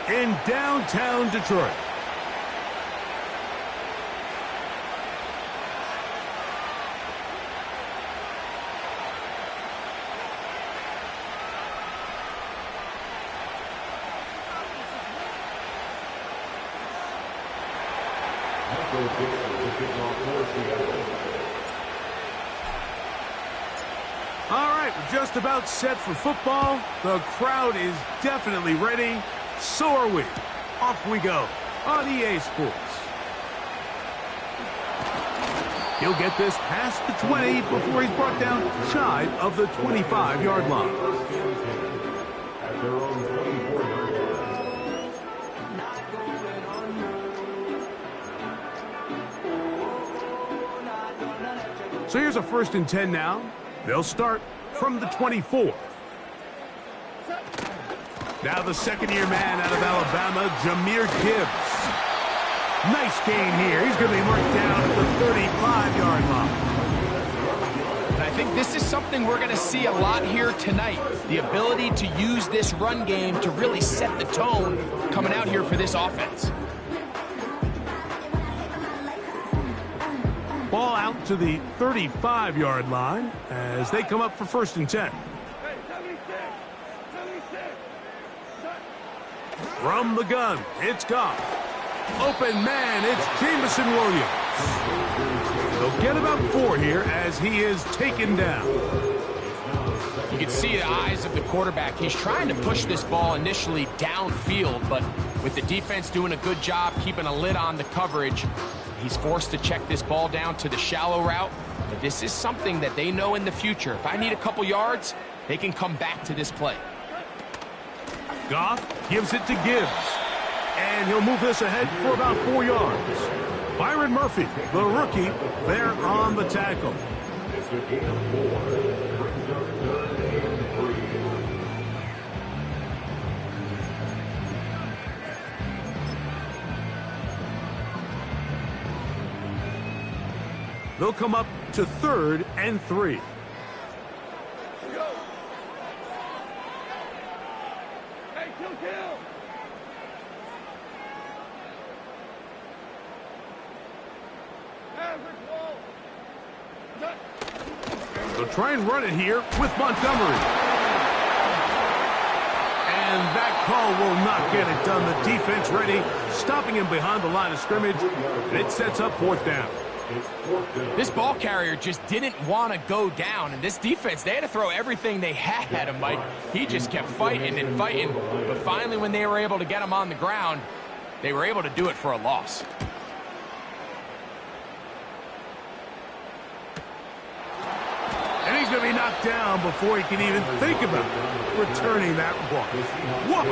in downtown Detroit. All right, we're just about set for football. The crowd is definitely ready. So are we. Off we go on EA Sports. He'll get this past the 20 before he's brought down shy of the 25-yard line. So here's a 1st and 10 now. They'll start from the 24. Now the second-year man out of Alabama, Jahmyr Gibbs. Nice gain here. He's going to be marked down at the 35-yard line. I think this is something we're going to see a lot here tonight. The ability to use this run game to really set the tone coming out here for this offense. Ball out to the 35-yard line as they come up for 1st and 10. From the gun, it's Goff. Open man, it's Jameson Williams. They'll get about 4 here as he is taken down. You can see the eyes of the quarterback. He's trying to push this ball initially downfield, but with the defense doing a good job keeping a lid on the coverage, he's forced to check this ball down to the shallow route. But this is something that they know in the future. If I need a couple yards, they can come back to this play. Goff gives it to Gibbs, and he'll move this ahead for about 4 yards. Byron Murphy, the rookie, there on the tackle. They'll come up to 3rd and 3. They'll try and run it here with Montgomery. And that call will not get it done. The defense ready, stopping him behind the line of scrimmage, and it sets up 4th down. This ball carrier just didn't want to go down, and this defense, they had to throw everything they had at him, Mike. He just kept fighting and fighting, but finally when they were able to get him on the ground, they were able to do it for a loss. And he's going to be knocked down before he can even think about returning that one. Whoa!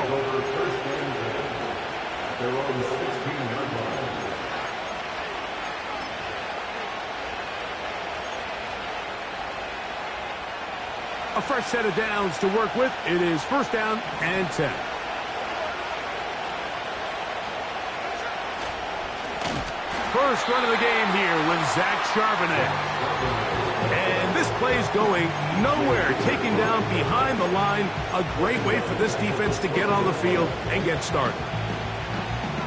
A fresh set of downs to work with. It is 1st down and 10. First run of the game here with Zach Charbonnet. And this play's going nowhere. Taken down behind the line. A great way for this defense to get on the field and get started.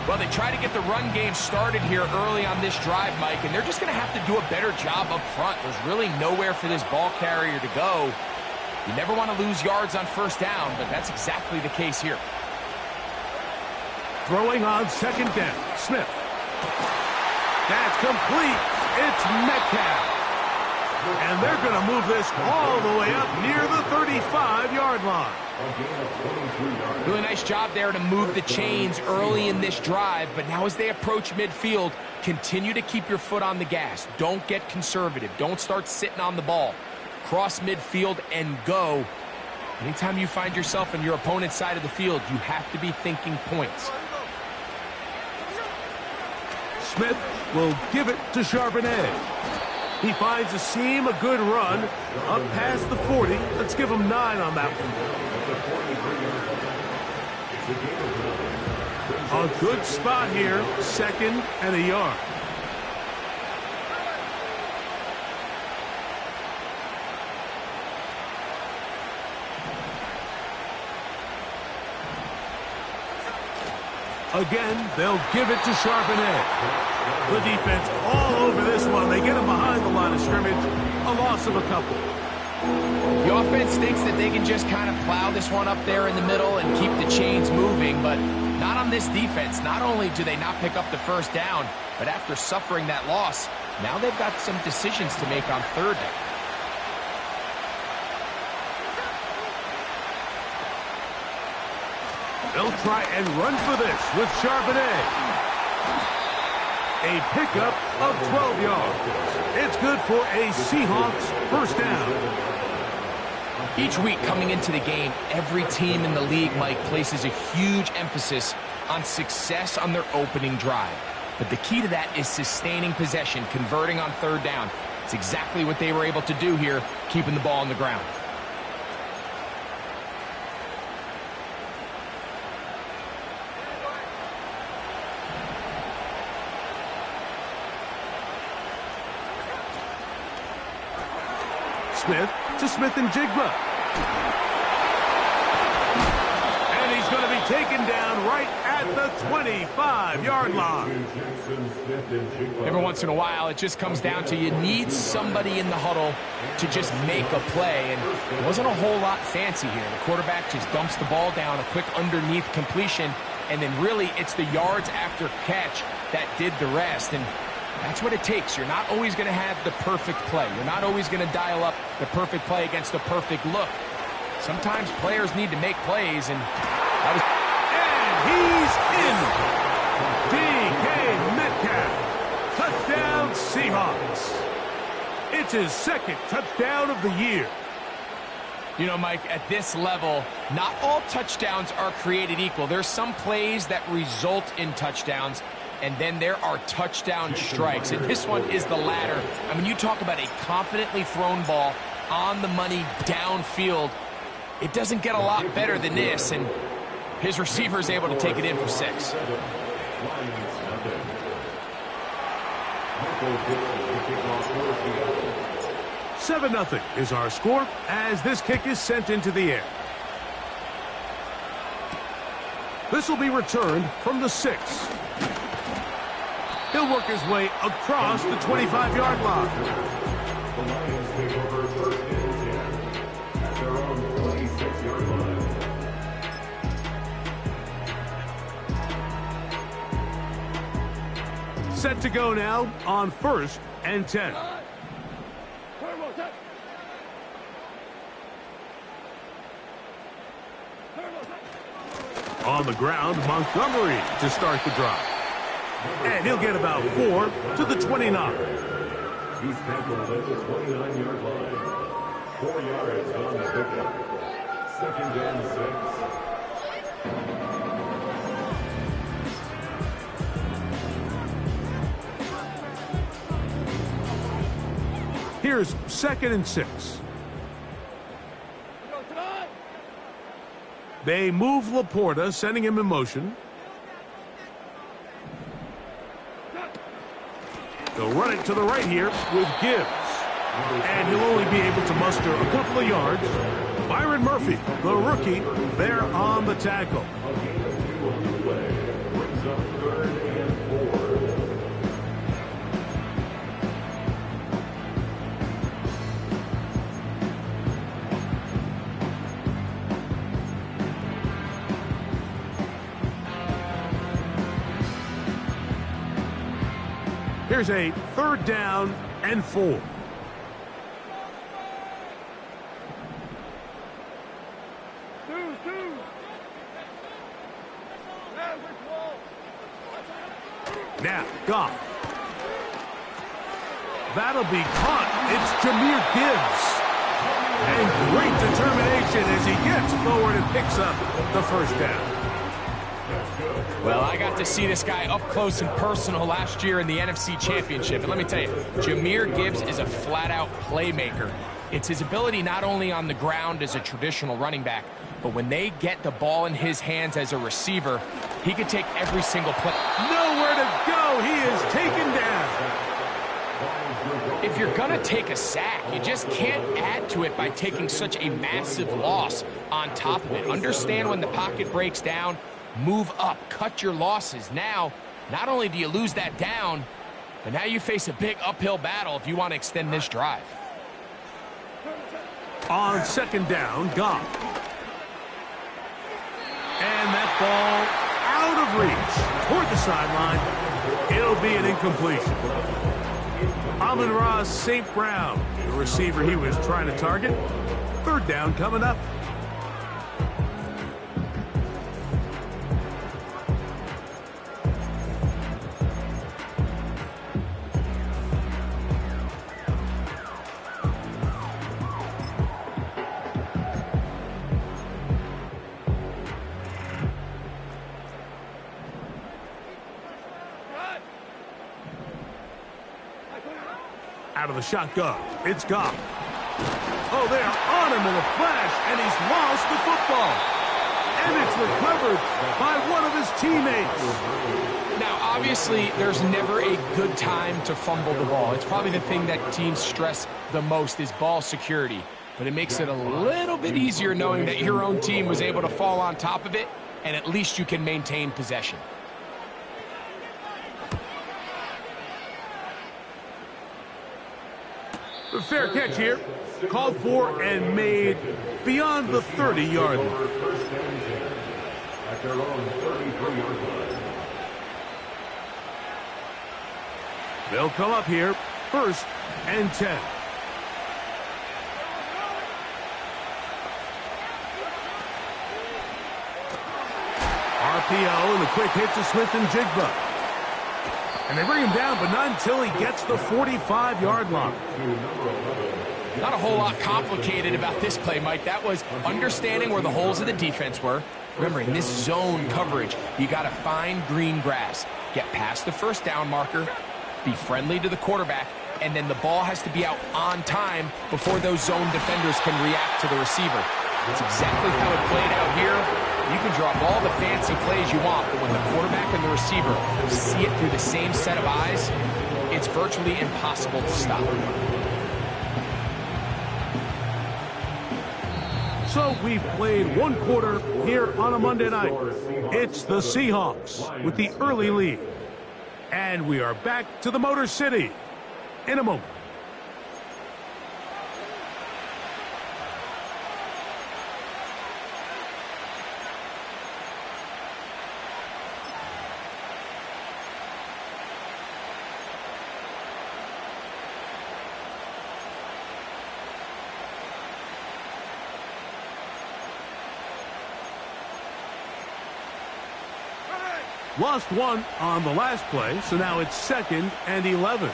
Well, they try to get the run game started here early on this drive, Mike, and they're just going to have to do a better job up front. There's really nowhere for this ball carrier to go. You never want to lose yards on 1st down, but that's exactly the case here. Throwing on 2nd down, Smith. That's complete. It's Metcalf. And they're going to move this all the way up near the 35-yard line. Really nice job there to move the chains early in this drive, but now as they approach midfield, continue to keep your foot on the gas. Don't get conservative. Don't start sitting on the ball. Cross midfield and go. Anytime you find yourself on your opponent's side of the field, you have to be thinking points. Smith will give it to Charbonnet. He finds a seam, a good run, up past the 40. Let's give him 9 on that one. A good spot here, 2nd and a yard. Again, they'll give it to Charbonnet. The defense all over this one. They get him behind the line of scrimmage. A loss of a couple. The offense thinks that they can just kind of plow this one up there in the middle and keep the chains moving, but not on this defense. Not only do they not pick up the first down, but after suffering that loss, now they've got some decisions to make on third down. They'll try and run for this with Charbonnet. A pickup of 12 yards. It's good for a Seahawks first down. Each week coming into the game, every team in the league, Mike, places a huge emphasis on success on their opening drive. But the key to that is sustaining possession, converting on third down. It's exactly what they were able to do here, keeping the ball on the ground. Smith to Smith-Njigba. And he's going to be taken down right at the 25-yard line. Every once in a while, it just comes down to you need somebody in the huddle to just make a play. And it wasn't a whole lot fancy here. The quarterback just dumps the ball down, a quick underneath completion, and then really it's the yards after catch that did the rest. And that's what it takes. You're not always going to have the perfect play. You're not always going to dial up the perfect play against the perfect look. Sometimes players need to make plays, and that was... And he's in. DK Metcalf. Touchdown, Seahawks. It's his second touchdown of the year. You know, Mike, at this level, not all touchdowns are created equal. There's some plays that result in touchdowns, and then there are touchdown strikes. And this one is the latter. I mean, you talk about a confidently thrown ball on the money downfield. It doesn't get a lot better than this, and his receiver is able to take it in for 6. 7-0 is our score as this kick is sent into the air. This will be returned from the 6. He'll work his way across the 25-yard line. The Lions take over first and 10 at their own 26-yard line. Set to go now on 1st and 10. On the ground, Montgomery to start the drive. And he'll get about 4 to the 29. He's tackled at the 29-yard line. 4 yards on the pickup. 2nd and 6. Here's 2nd and 6. They move Laporta, sending him in motion. They'll run it to the right here with Gibbs. And he'll only be able to muster a couple of yards. Byron Murphy, the rookie, there on the tackle. Here's a 3rd down and 4. Now, Goff. That'll be caught. It's Jahmyr Gibbs. And great determination as he gets forward and picks up the first down. Well, I got to see this guy up close and personal last year in the NFC Championship. And let me tell you, Jahmyr Gibbs is a flat-out playmaker. It's his ability not only on the ground as a traditional running back, but when they get the ball in his hands as a receiver, he can take every single play. Nowhere to go. He is taken down. If you're going to take a sack, you just can't add to it by taking such a massive loss on top of it. Understand when the pocket breaks down, Move up, cut your losses. Now, not only do you lose that down, but now you face a big uphill battle if you want to extend this drive. On second down, Goff. And that ball out of reach toward the sideline. It'll be an incompletion. Amon-Ra St. Brown, the receiver he was trying to target. Third down coming up. Out of the shotgun, it's Goff. Oh, they are on him in a flash, and he's lost the football. And it's recovered by one of his teammates. Now, obviously, there's never a good time to fumble the ball. It's probably the thing that teams stress the most is ball security. But it makes it a little bit easier knowing that your own team was able to fall on top of it, and at least you can maintain possession. The fair catch here, called for and made beyond the 30-yard line. At their own 33-yard line. They'll come up here, 1st and 10. RPO and a quick hit to Smith and Jigba. And they bring him down, but not until he gets the 45-yard line. Not a whole lot complicated about this play, Mike. That was understanding where the holes of the defense were. Remember, in this zone coverage, you got to find green grass. Get past the first down marker, be friendly to the quarterback, and then the ball has to be out on time before those zone defenders can react to the receiver. That's exactly how it played out here. You can drop all the fancy plays you want, but when the quarterback and the receiver see it through the same set of eyes, it's virtually impossible to stop. So we've played one quarter here on a Monday night. It's the Seahawks with the early lead. And we are back to the Motor City in a moment. Lost one on the last play, so now it's 2nd and 11.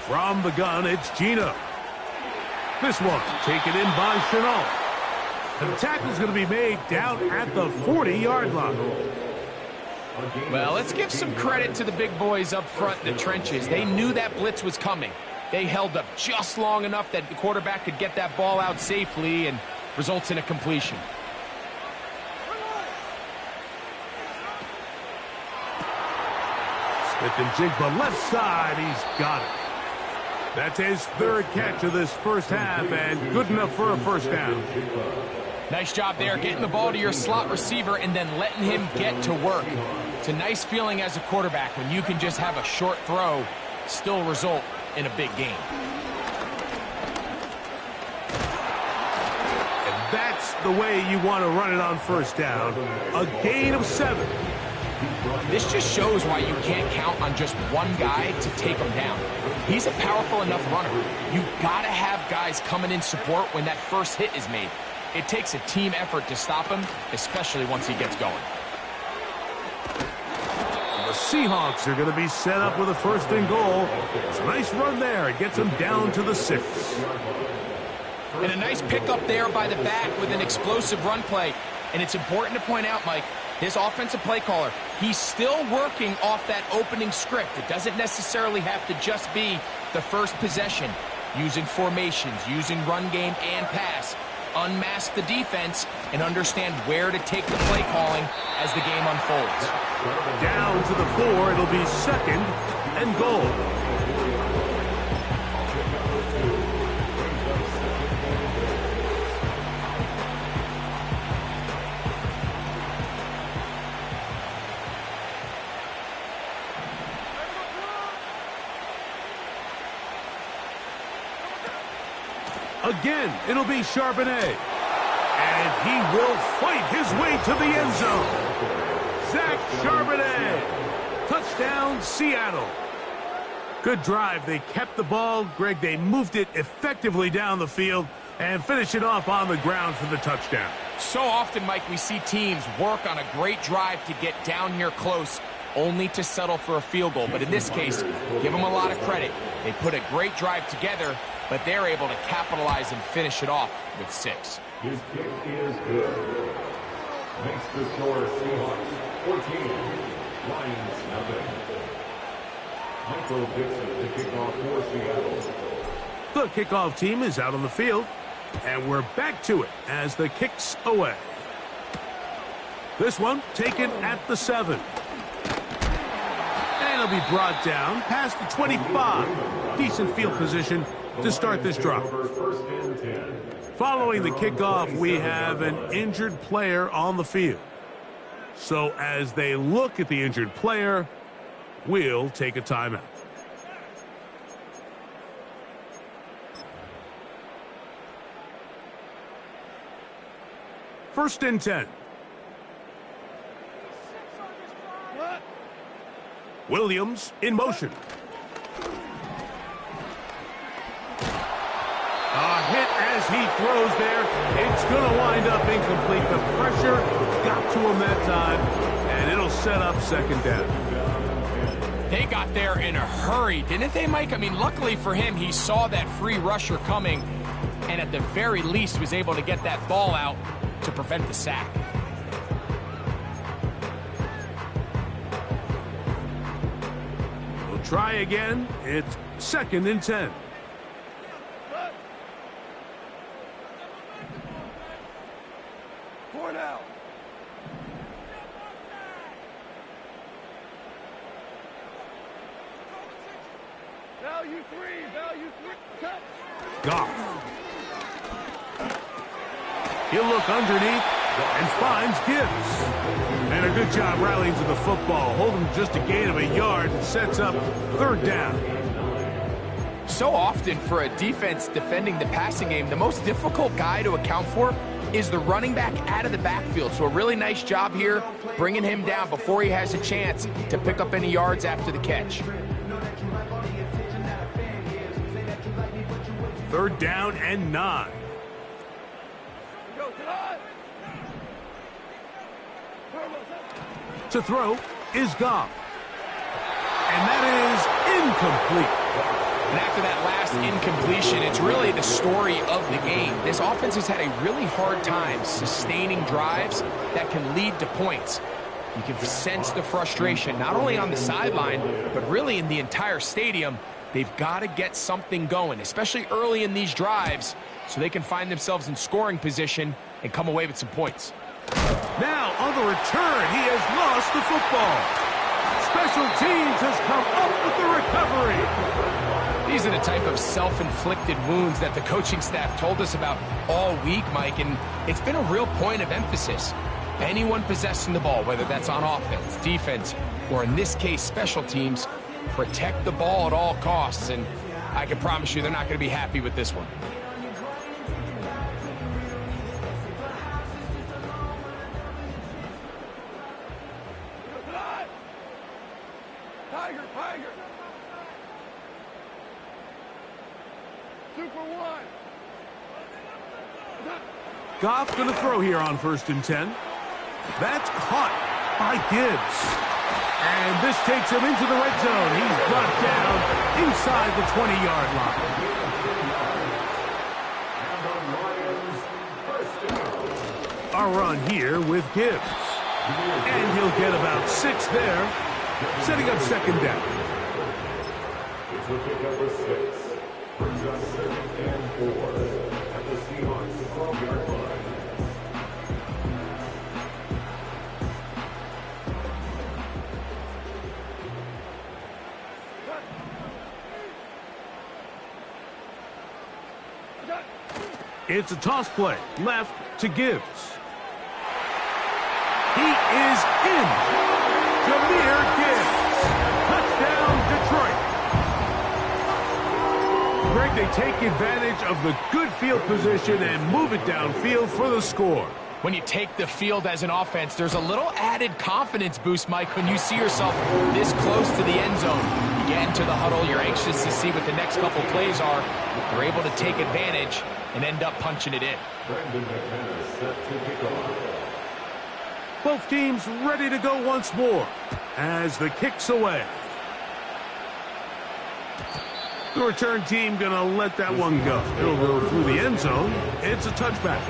From the gun, it's Gino. This one taken in by Shenault. And the tackle's going to be made down at the 40-yard line. Well, let's give some credit to the big boys up front in the trenches. They knew that blitz was coming. They held up just long enough that the quarterback could get that ball out safely and results in a completion. Smith and Jigba left side. He's got it. That's his 3rd catch of this first half and good enough for a first down. Nice job there, getting the ball to your slot receiver and then letting him get to work. It's a nice feeling as a quarterback when you can just have a short throw, still result in a big game. That's the way you want to run it on first down. A gain of 7. This just shows why you can't count on just one guy to take him down. He's a powerful enough runner. You got to have guys coming in support when that first hit is made. It takes a team effort to stop him, especially once he gets going. The Seahawks are going to be set up with a 1st and goal. It's a nice run there. It gets them down to the 6. And a nice pickup there by the back with an explosive run play. And it's important to point out, Mike, this offensive play caller, he's still working off that opening script. It doesn't necessarily have to just be the first possession. Using formations, using run game and pass. Unmask the defense and understand where to take the play calling as the game unfolds. Down to the 4. It'll be 2nd and goal. Again, it'll be Charbonnet. And he will fight his way to the end zone. Zach Charbonnet. Touchdown, Seattle. Good drive. They kept the ball. Greg, they moved it effectively down the field and finished it off on the ground for the touchdown. So often, Mike, we see teams work on a great drive to get down here close, only to settle for a field goal. But in this case, give them a lot of credit. They put a great drive together, but they're able to capitalize and finish it off with 6. His kick is good. Makes the score Seahawks 14, Lions nothing. Michael Dixon to kick off for Seattle. The kickoff team is out on the field, and we're back to it as the kick's away. This one taken at the 7. And it'll be brought down past the 25. Decent field position to start this drive. First and 10. Following the kickoff, we have an injured player on the field. So as they look at the injured player, we'll take a timeout. First and 10. Williams in motion. A hit as he throws there. It's going to wind up incomplete. The pressure got to him that time, and it'll set up second down. They got there in a hurry, didn't they, Mike? I mean, luckily for him, he saw that free rusher coming, and at the very least was able to get that ball out to prevent the sack. We'll try again. It's second and 10. Goff. He'll look underneath and finds Gibbs. And a good job rallying to the football. Holding just a gain of a yard and sets up third down. So often for a defense defending the passing game, the most difficult guy to account for is the running back out of the backfield. So a really nice job here bringing him down before he has a chance to pick up any yards after the catch. Third down and 9. To throw is Goff. And that is incomplete. And after that last incompletion, it's really the story of the game. This offense has had a really hard time sustaining drives that can lead to points. You can sense the frustration, not only on the sideline, but really in the entire stadium. They've got to get something going, especially early in these drives, so they can find themselves in scoring position and come away with some points. Now, on the return, he has lost the football. Special teams has come up with the recovery. These are the type of self-inflicted wounds that the coaching staff told us about all week, Mike, and it's been a real point of emphasis. Anyone possessing the ball, whether that's on offense, defense, or in this case, special teams, protect the ball at all costs, and I can promise you they're not going to be happy with this one. Tiger! Super one! Goff going to throw here on first and 10. That's caught by Gibbs. And this takes him into the red zone. He's brought down inside the 20-yard line. A run here with Gibbs. And he'll get about 6 there, setting up second down. It's with pick number 6. Brings us 2nd and 4 at the Seahawks 12-yard line. It's a toss play, left to Gibbs. He is in. Jahmyr Gibbs. Touchdown, Detroit. Greg, they take advantage of the good field position and move it downfield for the score. When you take the field as an offense, there's a little added confidence boost, Mike, when you see yourself this close to the end zone. You get into the huddle, you're anxious to see what the next couple plays are. You're able to take advantage and end up punching it in. Brandon McManus set to kick off. Both teams ready to go once more as the kick's away. The return team going to let that one go. It'll go through the end zone. It's a touchback.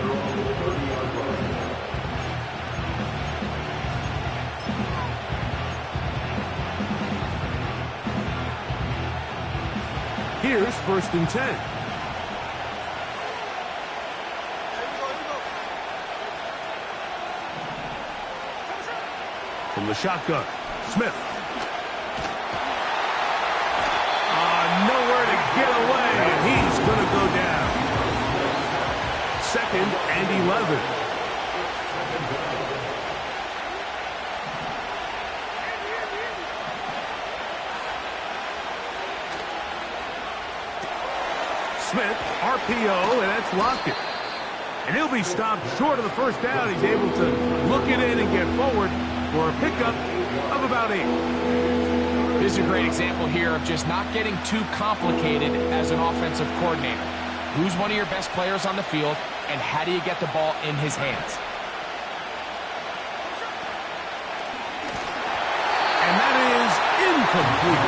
Here's 1st and 10. From the shotgun, Smith. Nowhere to get away, and he's going to go down. 2nd and 11. Smith, RPO, and that's Lockett. And he'll be stopped short of the first down. He's able to look it in and get forward for a pickup of about 8. This is a great example here of just not getting too complicated as an offensive coordinator. Who's one of your best players on the field, and how do you get the ball in his hands? And that is incomplete.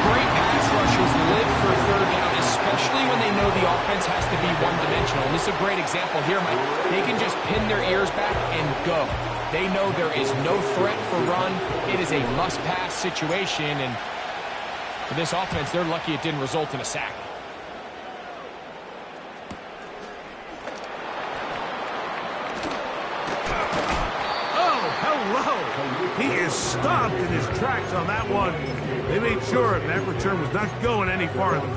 Great pass rushers live for 3rd down, especially when they know the offense has to be one-dimensional. And this is a great example here, Mike. They can just pin their ears back and go. They know there is no threat for run. It is a must-pass situation, and for this offense, they're lucky it didn't result in a sack. Oh, hello! He is stopped in his tracks on that one. They made sure that return was not going any farther.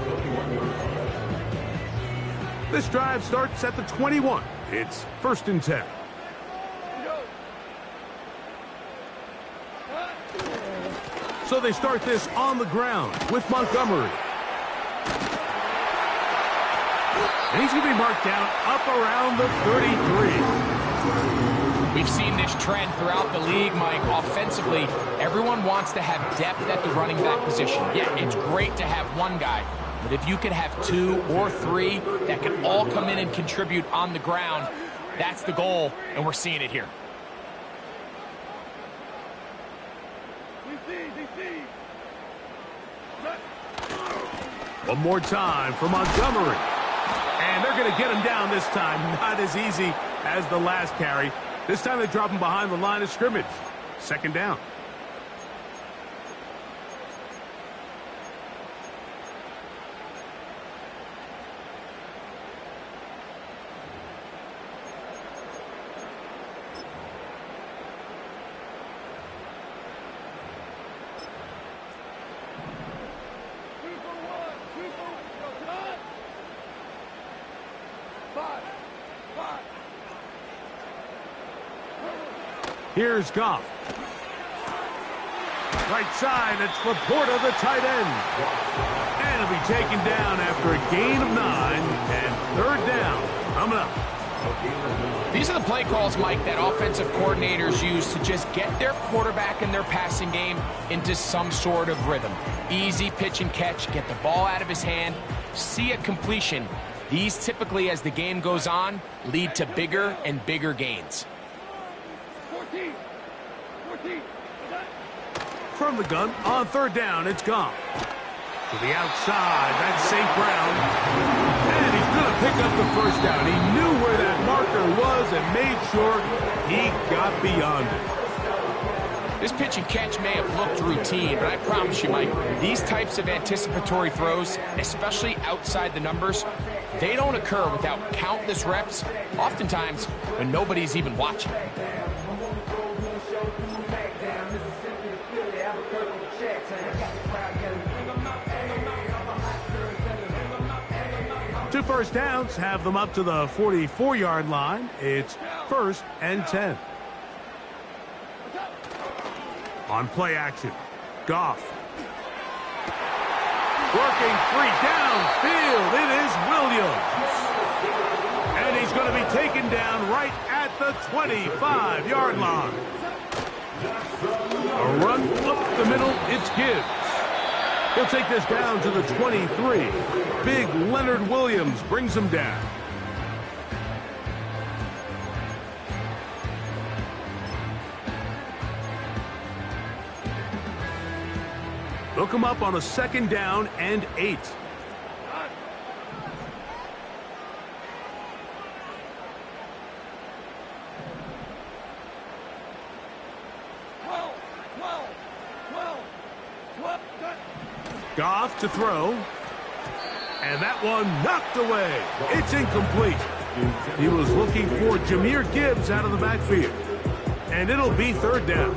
This drive starts at the 21. It's 1st and 10. So they start this on the ground with Montgomery. And he's going to be marked down up around the 33. We've seen this trend throughout the league, Mike. Offensively, everyone wants to have depth at the running back position. Yeah, it's great to have one guy, but if you could have 2 or 3 that can all come in and contribute on the ground, that's the goal, and we're seeing it here. One more time for Montgomery. And they're going to get him down this time. Not as easy as the last carry. This time they drop him behind the line of scrimmage. 2nd down. Here's Goff. Right side, it's Laporta, the tight end. And he'll be taken down after a gain of 9, and 3rd down coming up. These are the play calls, Mike, that offensive coordinators use to just get their quarterback and their passing game into some sort of rhythm. Easy pitch and catch, get the ball out of his hand, see a completion. These typically, as the game goes on, lead to bigger and bigger gains. From the gun, on 3rd down, it's Goff. To the outside, that's St. Brown. And he's going to pick up the 1st down. He knew where that marker was and made sure he got beyond it. This pitch and catch may have looked routine, but I promise you, Mike, these types of anticipatory throws, especially outside the numbers, they don't occur without countless reps, oftentimes when nobody's even watching. Two 1st downs have them up to the 44-yard line. It's 1st and 10. On play action, Goff. Working free downfield. It is Williams. And he's going to be taken down right at the 25-yard line. A run up the middle. It's Gibbs. He'll take this down to the 23. Big Leonard Williams brings him down. They'll come up on a 2nd down and 8. Goff to throw. And that one knocked away. It's incomplete. He was looking for Jahmyr Gibbs out of the backfield. And it'll be 3rd down.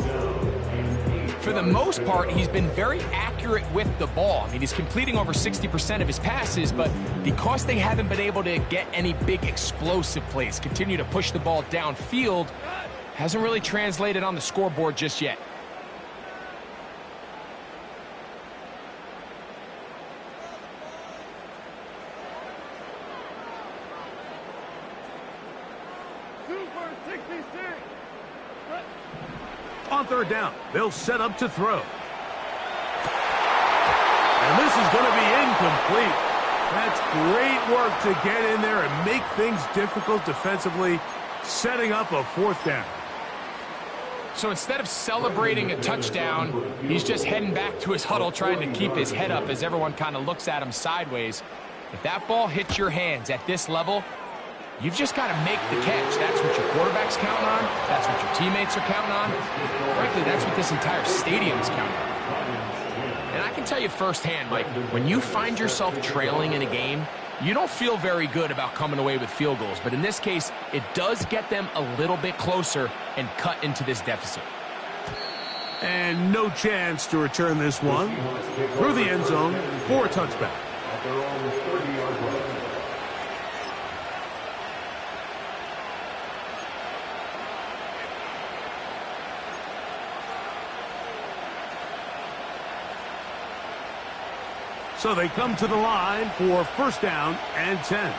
For the most part, he's been very accurate with the ball. I mean, he's completing over 60% of his passes, but because they haven't been able to get any big explosive plays, continue to push the ball downfield, hasn't really translated on the scoreboard just yet. On 3rd down, they'll set up to throw. And this is going to be incomplete. That's great work to get in there and make things difficult defensively, setting up a 4th down. So instead of celebrating a touchdown, he's just heading back to his huddle trying to keep his head up as everyone kind of looks at him sideways. If that ball hits your hands at this level, you've just got to make the catch. That's what your quarterback's counting on. That's what your teammates are counting on. Frankly, that's what this entire stadium is counting on. And I can tell you firsthand, Mike, when you find yourself trailing in a game, you don't feel very good about coming away with field goals. But in this case, it does get them a little bit closer and cut into this deficit. And no chance to return this one. Through the end zone for a touchback. So they come to the line for 1st down and 10.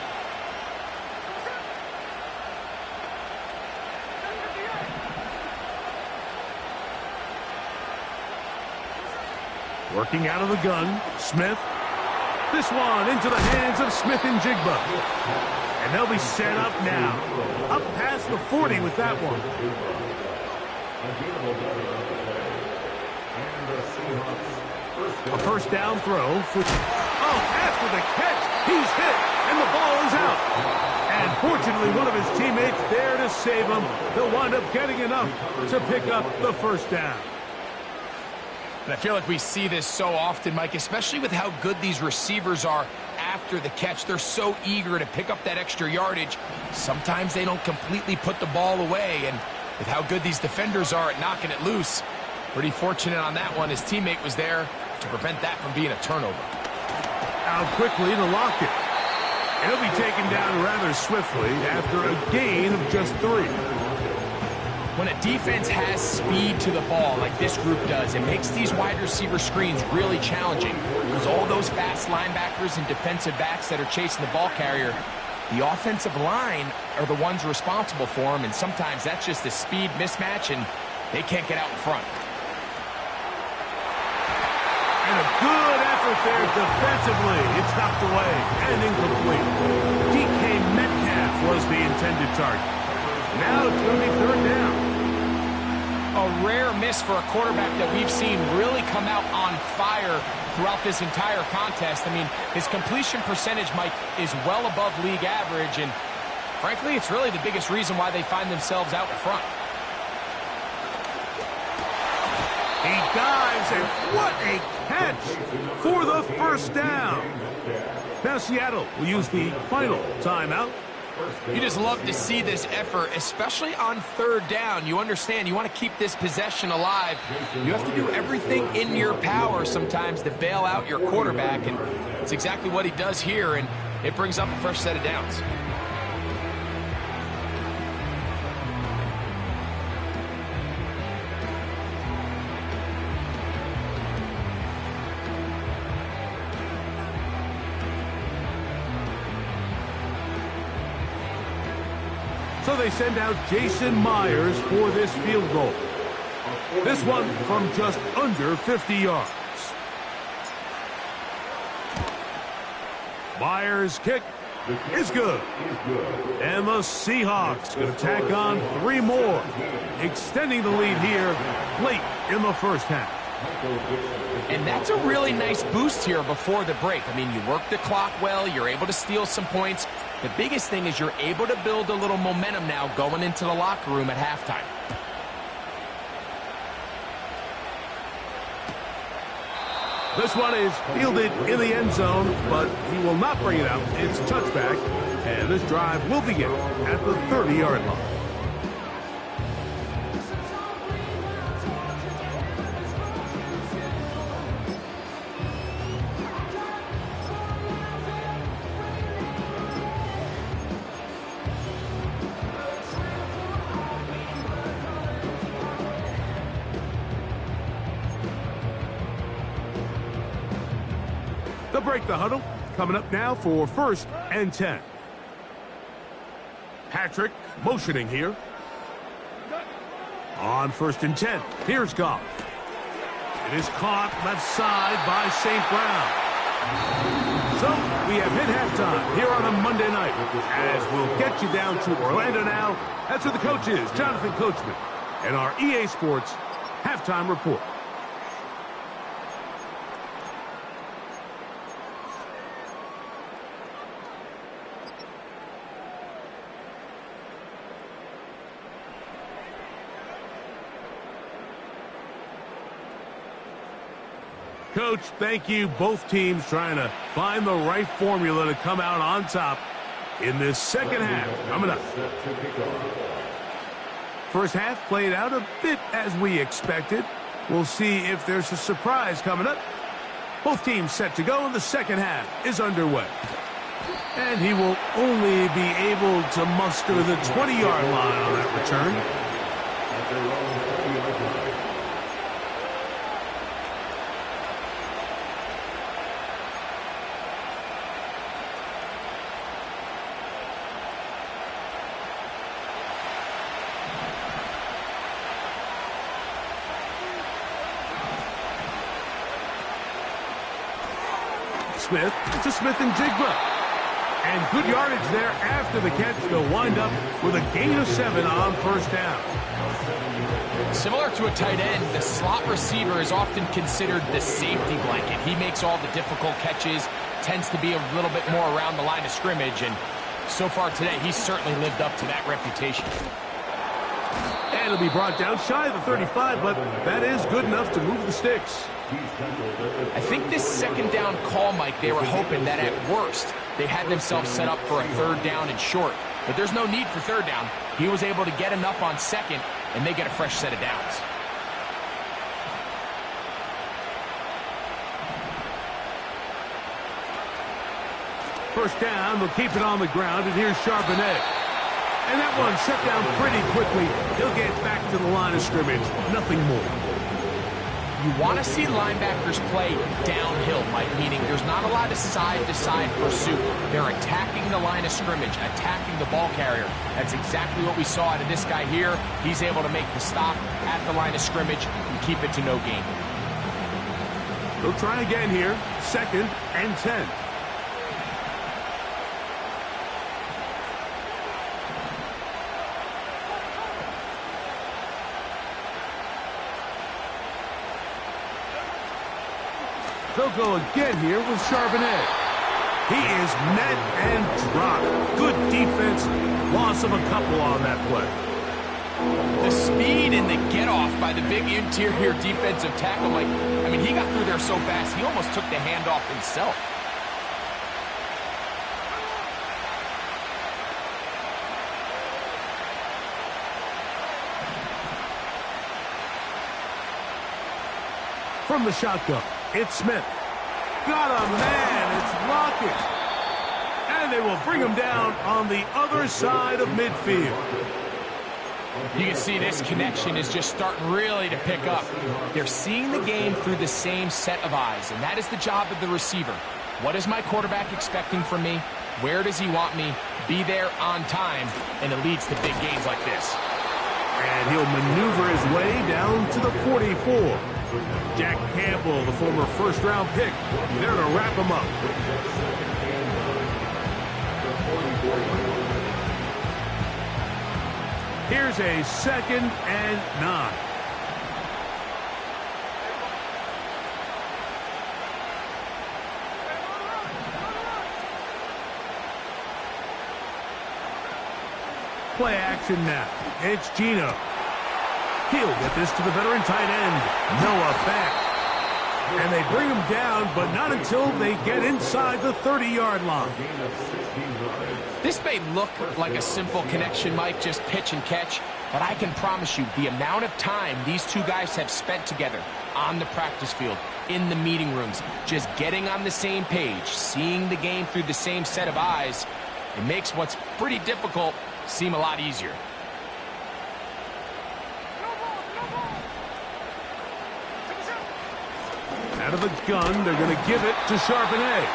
Working out of the gun, Smith. This one into the hands of Smith and Jigba. And they'll be set up now. Up past the 40 with that one. A 1st down throw. After the catch, he's hit, and the ball is out. And fortunately, one of his teammates there to save him. He'll wind up getting enough to pick up the 1st down. And I feel like we see this so often, Mike, especially with how good these receivers are after the catch. They're so eager to pick up that extra yardage. Sometimes they don't completely put the ball away, and with how good these defenders are at knocking it loose, pretty fortunate on that one. His teammate was there to prevent that from being a turnover. Out quickly to Lockett. And he'll be taken down rather swiftly after a gain of just 3. When a defense has speed to the ball like this group does, it makes these wide receiver screens really challenging because all those fast linebackers and defensive backs that are chasing the ball carrier, the offensive line are the ones responsible for them, and sometimes that's just a speed mismatch, and they can't get out in front. And a good effort there defensively. It's knocked away and incomplete. DK Metcalf was the intended target. Now it's going to be 3rd down. A rare miss for a quarterback that we've seen really come out on fire throughout this entire contest. I mean, his completion percentage, Mike, is well above league average, and frankly, it's really the biggest reason why they find themselves out in front. He dives, and what a catch for the 1st down. Now Seattle will use the final timeout. You just love to see this effort, especially on 3rd down. You understand, you want to keep this possession alive. You have to do everything in your power sometimes to bail out your quarterback, and it's exactly what he does here, and it brings up a fresh set of downs. they send out Jason Myers for this field goal. This one from just under 50 yards. Myers' kick is good. And the Seahawks going to tack on 3 more, extending the lead here late in the first half. And that's a really nice boost here before the break. I mean, you work the clock well, you're able to steal some points. The biggest thing is you're able to build a little momentum now going into the locker room at halftime. This one is fielded in the end zone, but he will not bring it out. It's touchback, and this drive will begin at the 30-yard line. They'll break the huddle. Coming up now for 1st and 10. Patrick motioning here. On 1st and 10, here's Goff. It is caught left side by St. Brown. So we have hit halftime here on a Monday night, as we'll get you down to Orlando now. That's where the coach is, Jonathan Coachman, and our EA Sports halftime report. Coach, thank you. Both teams trying to find the right formula to come out on top in this second half. Coming up. First half played out a bit as we expected. We'll see if there's a surprise coming up. Both teams set to go, and the second half is underway. And he will only be able to muster the 20-yard line on that return. Smith to Smith-Njigba. And good yardage there after the catch. They'll wind up with a gain of 7 on first down. Similar to a tight end, the slot receiver is often considered the safety blanket. He makes all the difficult catches, tends to be a little bit more around the line of scrimmage, and so far today, he's certainly lived up to that reputation. And it'll be brought down shy of the 35, but that is good enough to move the sticks. I think this second down call, Mike, they were hoping that at worst, they had themselves set up for a 3rd down and short. But there's no need for 3rd down. He was able to get enough on 2nd, and they get a fresh set of downs. First down, they'll keep it on the ground, and here's Charbonnet. And that one set down pretty quickly. He'll get back to the line of scrimmage. Nothing more. You want to see linebackers play downhill, Mike, meaning there's not a lot of side-to-side pursuit. They're attacking the line of scrimmage, attacking the ball carrier. That's exactly what we saw out of this guy here. He's able to make the stop at the line of scrimmage and keep it to no gain. They'll try again here. 2nd and 10. They'll go again here with Charbonnet. He is met and dropped. Good defense. Loss of a couple on that play. The speed and the get-off by the big interior defensive tackle, Mike. I mean, he got through there so fast, he almost took the handoff himself. From the shotgun, it's Smith. Got a man, it's Lockett. And they will bring him down on the other side of midfield. You can see this connection is just starting really to pick up. They're seeing the game through the same set of eyes, and that is the job of the receiver. What is my quarterback expecting from me? Where does he want me? be there on time, and it leads to big gains like this. And he'll maneuver his way down to the 44. Jack Campbell, the former first-round pick, there to wrap him up. Here's a 2nd and 9. Play action now. It's Geno. He'll get this to the veteran tight end, Noah Fant. And they bring him down, but not until they get inside the 30-yard line. This may look like a simple connection, Mike, just pitch and catch, but I can promise you the amount of time these two guys have spent together on the practice field, in the meeting rooms, just getting on the same page, seeing the game through the same set of eyes, it makes what's pretty difficult seem a lot easier. Out of the gun, they're going to give it to Charbonnet.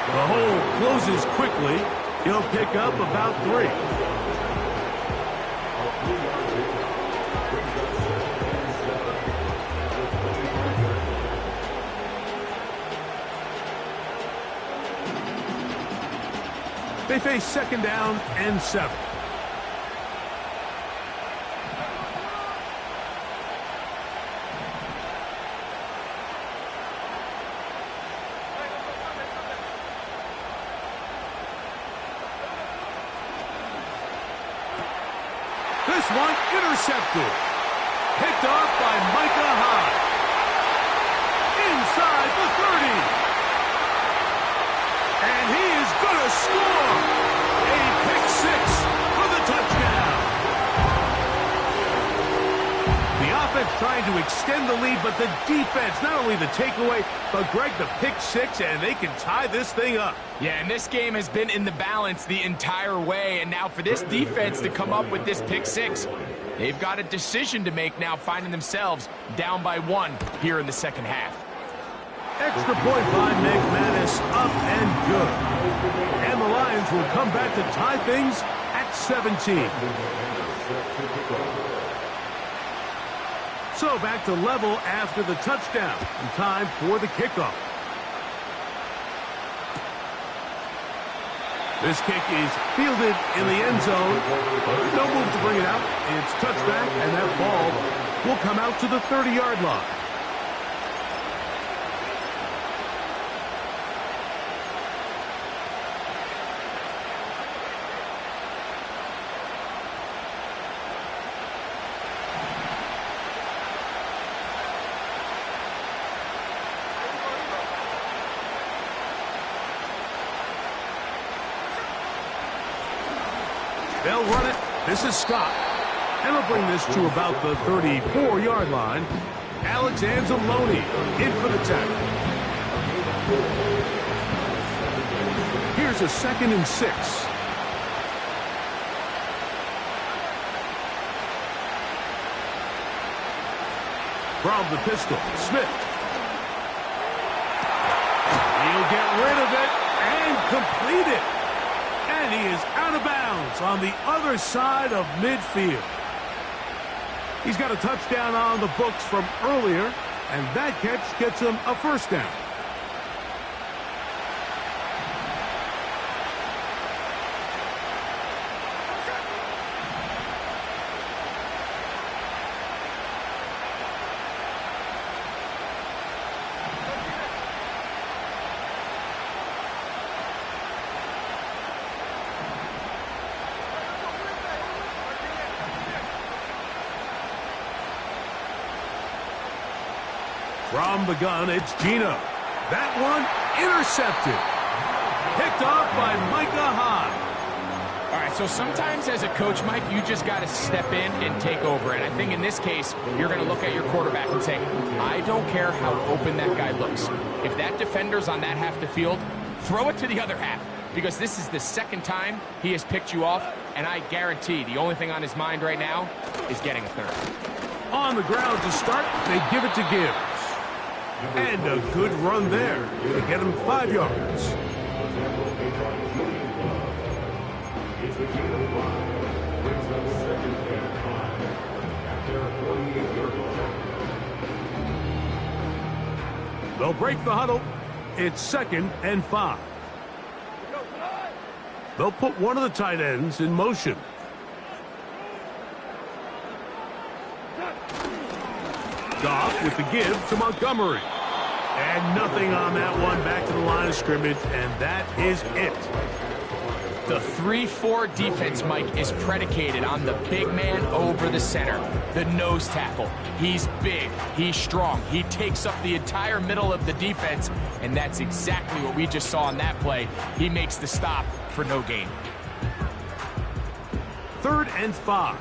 The hole closes quickly. He'll pick up about 3. They face 2nd down and 7. This one intercepted. Picked off by Micah Hyde. Inside the 30. And he is going to score. A pick 6 for the touchdown. The offense trying to extend the lead, but the defense, not only the takeaway, but Greg, the pick 6, and they can tie this thing up. Yeah, and this game has been in the balance the entire way, and now for this defense to come up with this pick 6, they've got a decision to make now, finding themselves down by 1 here in the second half. Extra point by McManus, up and good. And the Lions will come back to tie things at 17. So back to level after the touchdown, and time for the kickoff. This kick is fielded in the end zone. No move to bring it out. It's touchback, and that ball will come out to the 30-yard line. They'll run it. This is Scott. And they'll bring this to about the 34-yard line. Alex Anzalone in for the tackle. Here's a 2nd and 6. From the pistol, Smith. He'll get rid of it and complete it. And he is out of bounds on the other side of midfield. He's got a touchdown on the books from earlier, and that catch gets him a 1st down. From the gun, it's Geno. That one intercepted. Picked off by Micah Hyde. All right, so sometimes as a coach, Mike, you just got to step in and take over. And I think in this case, you're going to look at your quarterback and say, I don't care how open that guy looks. If that defender's on that half the field, throw it to the other half. Because this is the 2nd time he has picked you off, and I guarantee the only thing on his mind right now is getting a 3rd. On the ground to start, they give it to Gibbs. And a good run there to get him 5 yards. The gain of 5 brings up 2nd and 5 at their 48-yard line. They'll break the huddle. It's 2nd and 5. They'll put one of the tight ends in motion. Goff with the give to Montgomery. And nothing on that one. Back to the line of scrimmage, and that is it. The 3-4 defense, Mike, is predicated on the big man over the center, the nose tackle. He's big, he's strong, he takes up the entire middle of the defense, and that's exactly what we just saw on that play. He makes the stop for no gain. 3rd and 5.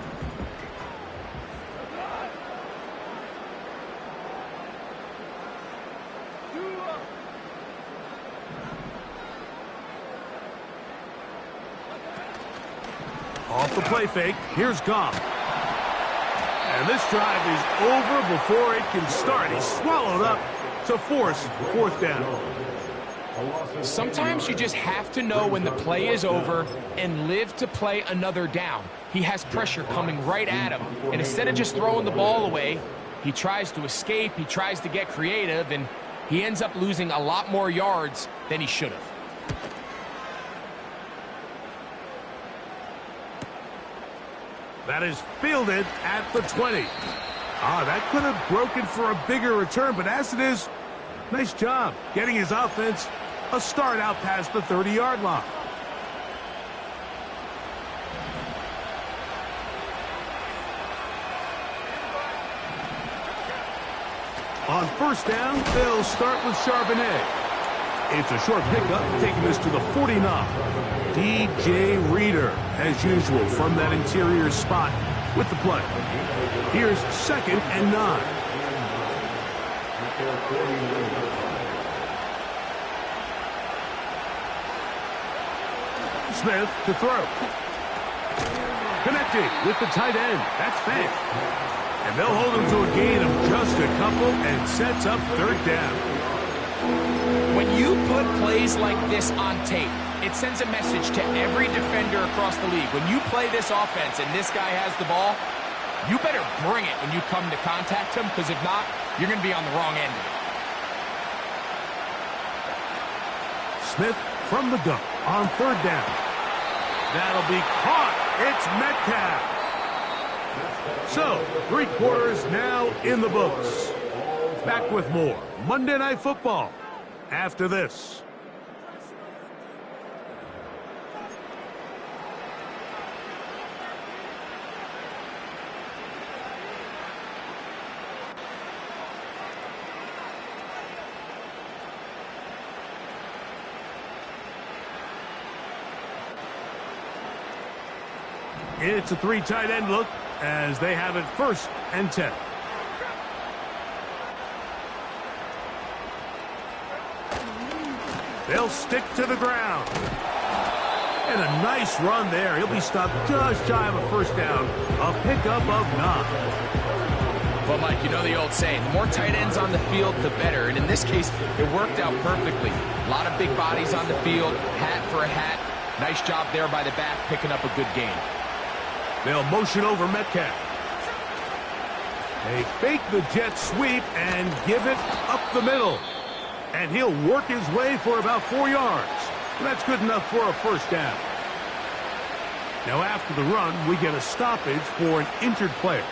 Off the play fake, here's Goff. And this drive is over before it can start. He's swallowed up to force 4th down. Sometimes you just have to know when the play is over and live to play another down. He has pressure coming right at him, and instead of just throwing the ball away, he tries to escape, he tries to get creative, and he ends up losing a lot more yards than he should have. That is fielded at the 20. That could have broken for a bigger return, but as it is, nice job getting his offense a start out past the 30-yard line. On 1st down, they'll start with Charbonnet. It's a short pickup, taking us to the 49. DJ Reader, as usual, from that interior spot with the play. Here's 2nd and 9. Smith to throw. Connecting with the tight end. That's Fant. And they'll hold him to a gain of just a couple and sets up 3rd down. When you put plays like this on tape, it sends a message to every defender across the league. When you play this offense and this guy has the ball, you better bring it when you come to contact him, because if not, you're going to be on the wrong end of it. Smith from the gun on 3rd down. That'll be caught. It's Metcalf. So, 3 quarters now in the books. Back with more Monday Night Football after this. It's a 3 tight end look as they have it 1st and 10. They'll stick to the ground. And a nice run there. He'll be stopped just shy of a 1st down. A pickup of 9. Well, Mike, you know the old saying, the more tight ends on the field, the better. And in this case, it worked out perfectly. A lot of big bodies on the field, hat for a hat. Nice job there by the back, picking up a good gain. They'll motion over Metcalf. They fake the jet sweep and give it up the middle. And he'll work his way for about 4 yards. And that's good enough for a 1st down. Now after the run, we get a stoppage for an injured player.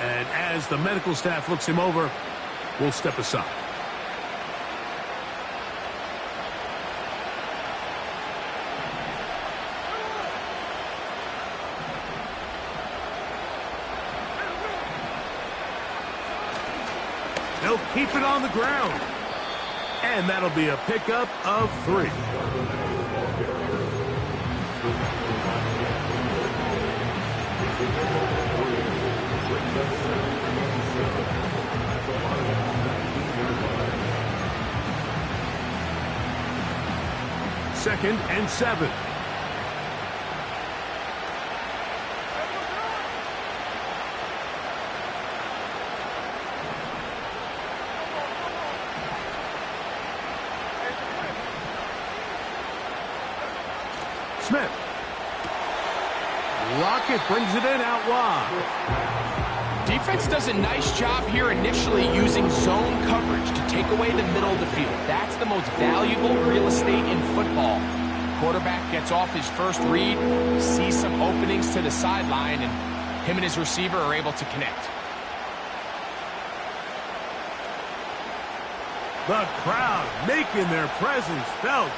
And as the medical staff looks him over, we'll step aside. They'll keep it on the ground. And that'll be a pickup of 3. Second and 7. Smith Lockett brings it in out wide. Defense does a nice job here initially using zone coverage to take away the middle of the field. That's the most valuable real estate in football. Quarterback gets off his first read, sees some openings to the sideline, and him and his receiver are able to connect. The crowd making their presence felt.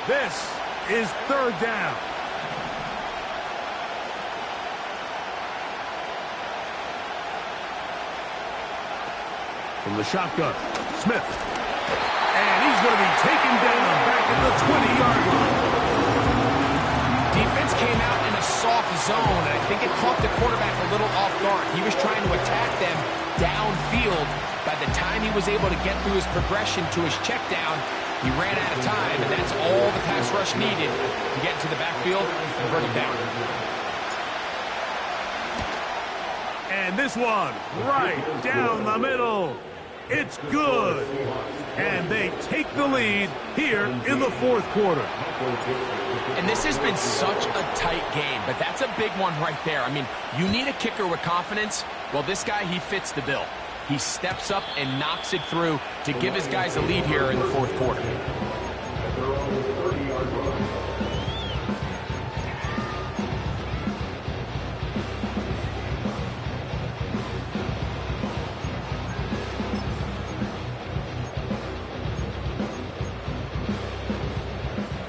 This is third down. From the shotgun, Smith. And he's going to be taken down back at the 20-yard line. Defense came out in a soft zone, and I think it caught the quarterback a little off guard. He was trying to attack them downfield. By the time he was able to get through his progression to his check down, he ran out of time, and that's all the pass rush needed to get into the backfield and bring him down. And this one, right down the middle. It's good. And they take the lead here in the fourth quarter. And this has been such a tight game, but that's a big one right there. I mean, you need a kicker with confidence. Well, this guy, he fits the bill. He steps up and knocks it through to give his guys a lead here in the fourth quarter.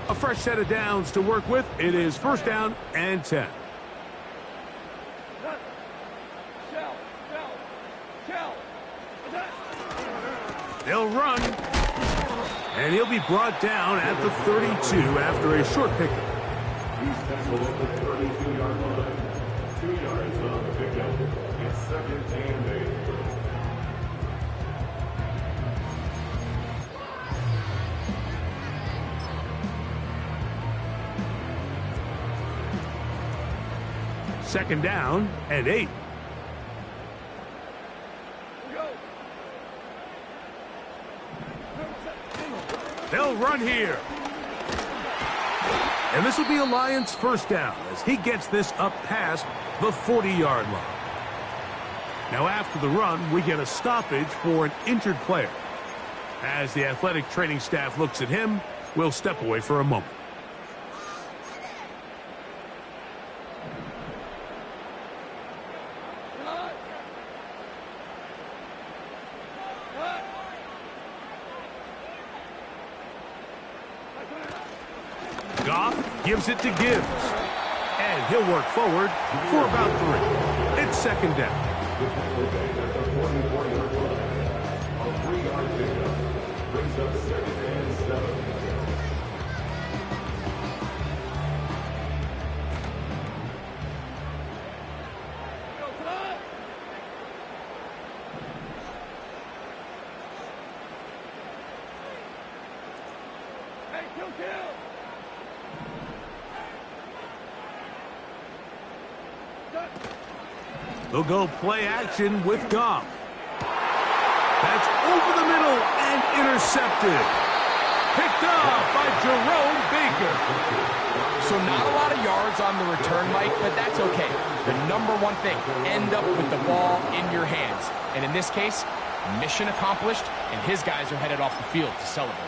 A fresh set of downs to work with. It is first down and 10. They'll run. And he'll be brought down at the 32 after a short pickup. He's tackled at the 32-yard line. 2 yards on the pickup. It's second and 8. Second down and 8. They'll run here. And this will be a Lions first down as he gets this up past the 40-yard line. Now after the run, we get a stoppage for an injured player. As the athletic training staff looks at him, we'll step away for a moment. Goff gives it to Gibbs. And he'll work forward for about 3. It's second down. A 44-yard line. A 3-yard pickup brings up second and 7. They'll go play action with Goff. That's over the middle and intercepted. Picked off by Jerome Baker. So not a lot of yards on the return, Mike, but that's okay. The number one thing, end up with the ball in your hands. And in this case, mission accomplished, and his guys are headed off the field to celebrate.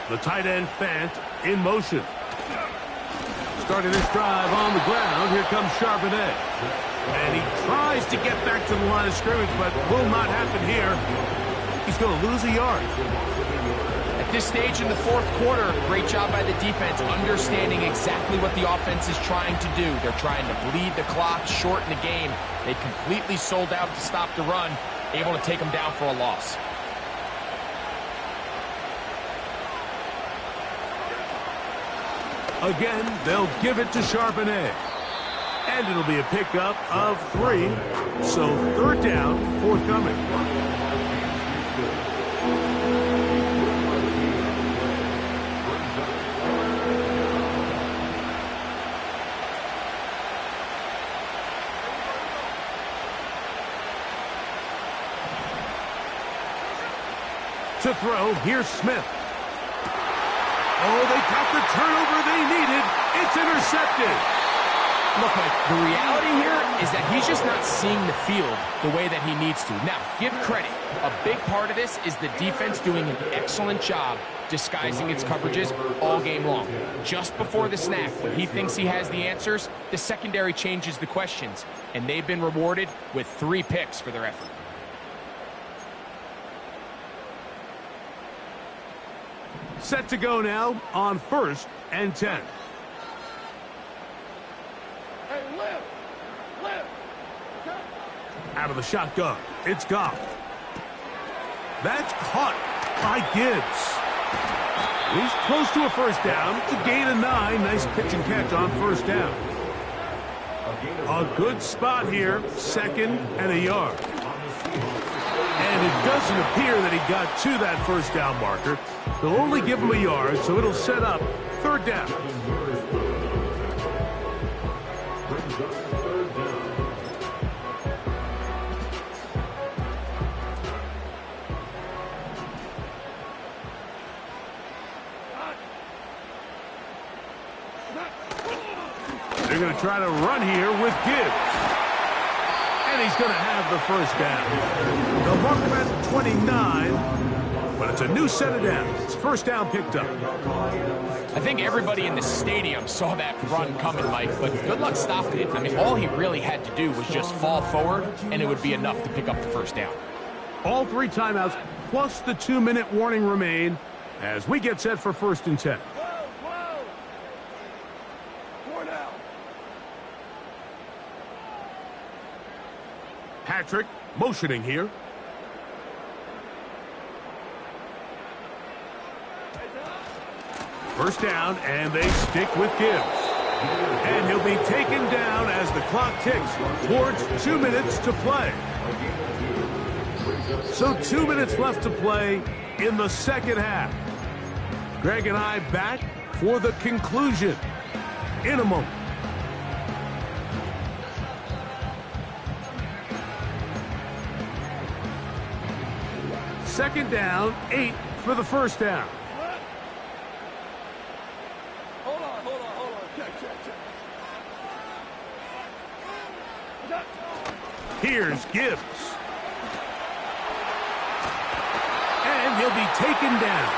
The tight end Fant in motion. Starting this drive on the ground. Here comes Charbonnet. And he tries to get back to the line of scrimmage, but will not happen here. He's going to lose a yard. At this stage in the fourth quarter, great job by the defense, understanding exactly what the offense is trying to do. They're trying to bleed the clock, shorten the game. They completely sold out to stop the run, able to take them down for a loss. Again, they'll give it to Charbonnet. And it'll be a pickup of 3. So third down, forthcoming. To throw, here's Smith. Oh, they got the turnover they needed. It's intercepted. Look, Mike, the reality here is that he's just not seeing the field the way that he needs to. Now, give credit. A big part of this is the defense doing an excellent job disguising its coverages all game long. Just before the snap, when he thinks he has the answers, the secondary changes the questions, and they've been rewarded with 3 picks for their effort. Set to go now on 1st and 10. Out of the shotgun, it's Goff. That's caught by Gibbs. He's close to a first down. It's a gain of 9. Nice pitch and catch on first down. A good spot here, 2nd and a yard. And it doesn't appear that he got to that first down marker. They'll only give him a yard, so it'll set up 3rd down. They're going to try to run here with Gibbs. And he's going to have the first down. They'll mark him at 29, but it's a new set of downs. First down picked up. I think everybody in the stadium saw that run coming, Mike, but good luck stopping it. I mean, all he really had to do was just fall forward, and it would be enough to pick up the first down. All 3 timeouts plus the 2-minute warning remain as we get set for 1st and 10. Patrick motioning here. First down, and they stick with Gibbs. And he'll be taken down as the clock ticks towards 2 minutes to play. So 2 minutes left to play in the second half. Greg and I back for the conclusion in a moment. Second down, 8 for the first down. Hold on. Check. Here's Gibbs. And he'll be taken down.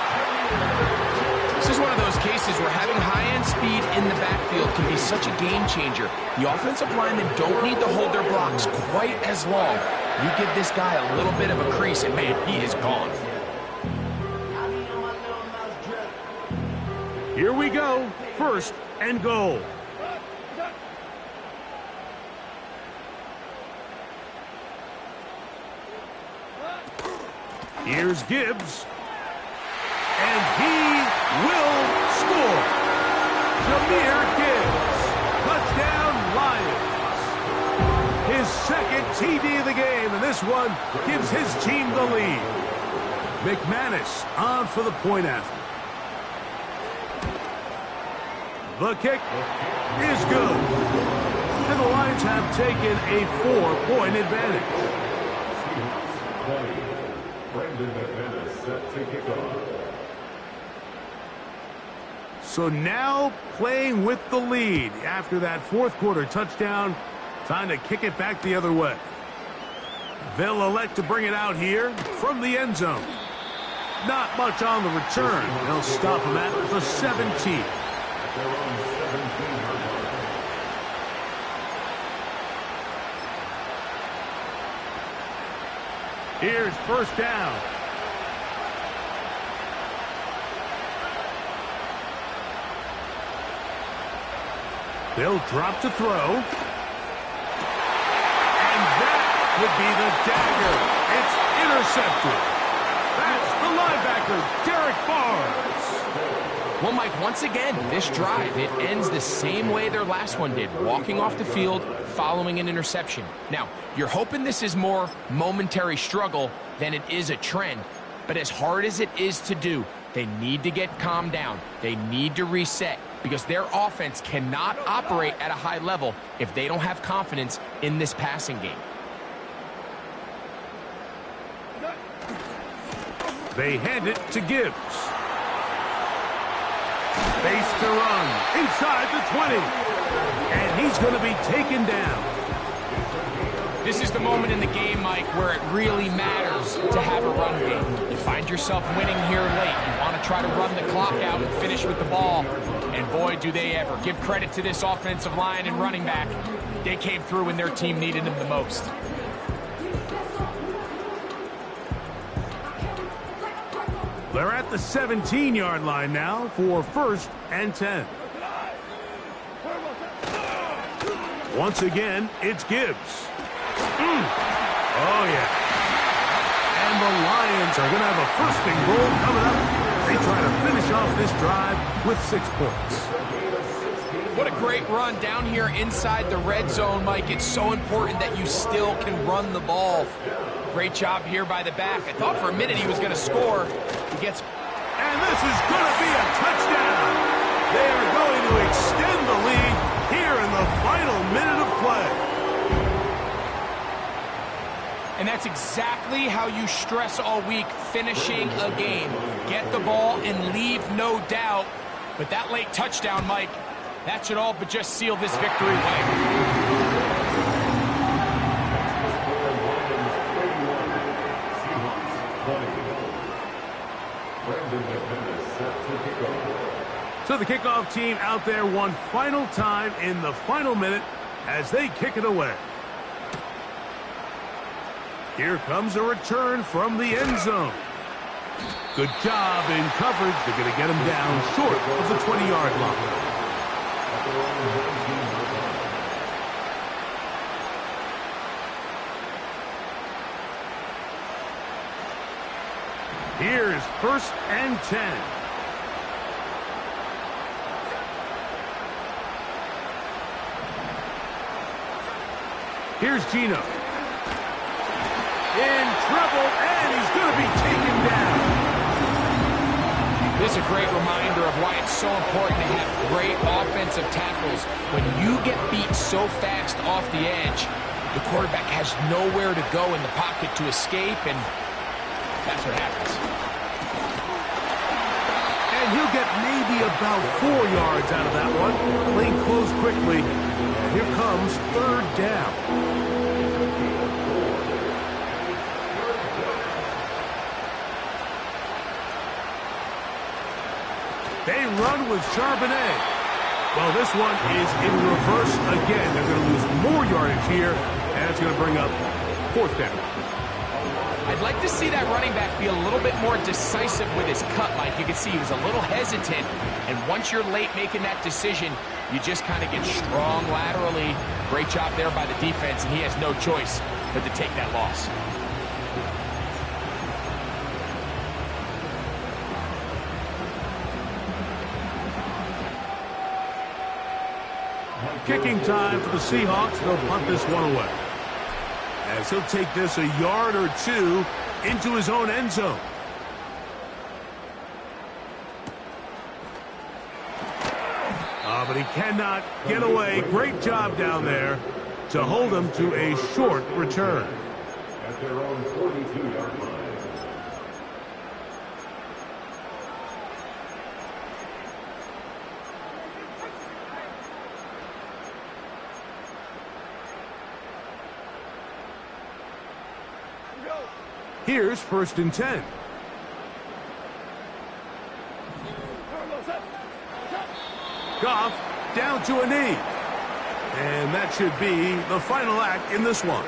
This is one of those cases where having high-end speed in the backfield can be such a game changer. The offensive linemen don't need to hold their blocks quite as long. You give this guy a little bit of a crease, and man, he is gone. Here we go. 1st and goal. Here's Gibbs. And he will score. Jahmyr Gibbs. Touchdown, Lions. His 2nd TD of the game, and this one gives his team the lead. McManus on for the point after. The kick is good. And the Lions have taken a 4-point advantage. Brandon McManus set to kick off. So now playing with the lead after that 4th quarter touchdown. Time to kick it back the other way. They'll elect to bring it out here from the end zone. Not much on the return. They'll stop him at the 17. Their own 17-yard line. Here's first down. They'll drop to throw. And that would be the dagger. It's intercepted. That's the linebacker, Derek Barnes. Well, Mike, once again, this drive, it ends the same way their last one did, walking off the field following an interception. Now, you're hoping this is more momentary struggle than it is a trend, but as hard as it is to do, they need to get calmed down. They need to reset because their offense cannot operate at a high level if they don't have confidence in this passing game. They hand it to Gibbs. Base to run inside the 20. And he's going to be taken down. This is the moment in the game, Mike, where it really matters to have a run game. You find yourself winning here late. You want to try to run the clock out and finish with the ball. And boy, do they ever. Give credit to this offensive line and running back. They came through when their team needed them the most. They're at the 17-yard line now for 1st and 10. Once again, it's Gibbs. Oh, yeah. And the Lions are going to have a 1st and goal coming up. They try to finish off this drive with 6 points. What a great run down here inside the red zone, Mike. It's so important that you still can run the ball. Great job here by the back. I thought for a minute he was going to score. He gets... And this is going to be a touchdown. They are going to extend the lead here in the final minute of play. And that's exactly how you stress all week, finishing a game. Get the ball and leave no doubt. But that late touchdown, Mike, that should all but just seal this victory away. So the kickoff team out there one final time in the final minute as they kick it away. Here comes a return from the end zone. Good job in coverage. They're going to get him down short of the 20-yard line. Here's 1st and 10. Here's Gino. In trouble, and he's going to be taken down. This is a great reminder of why it's so important to have great offensive tackles. When you get beat so fast off the edge, the quarterback has nowhere to go in the pocket to escape, and that's what happens. And he'll get maybe about 4 yards out of that one. Playing close quickly. Here comes 3rd down. They run with Charbonnet. Well, this one is in reverse again. They're going to lose more yardage here, and it's going to bring up 4th down. I'd like to see that running back be a little bit more decisive with his cut, Mike. You can see he was a little hesitant, and once you're late making that decision, you just kind of get strong laterally. Great job there by the defense, and he has no choice but to take that loss. Kicking time for the Seahawks. They'll punt this one away, as he'll take this a yard or 2 into his own end zone. But he cannot get away. Great job down there to hold him to a short return. At their own 42-yard line. Here's 1st and 10. Goff down to a knee. And that should be the final act in this one.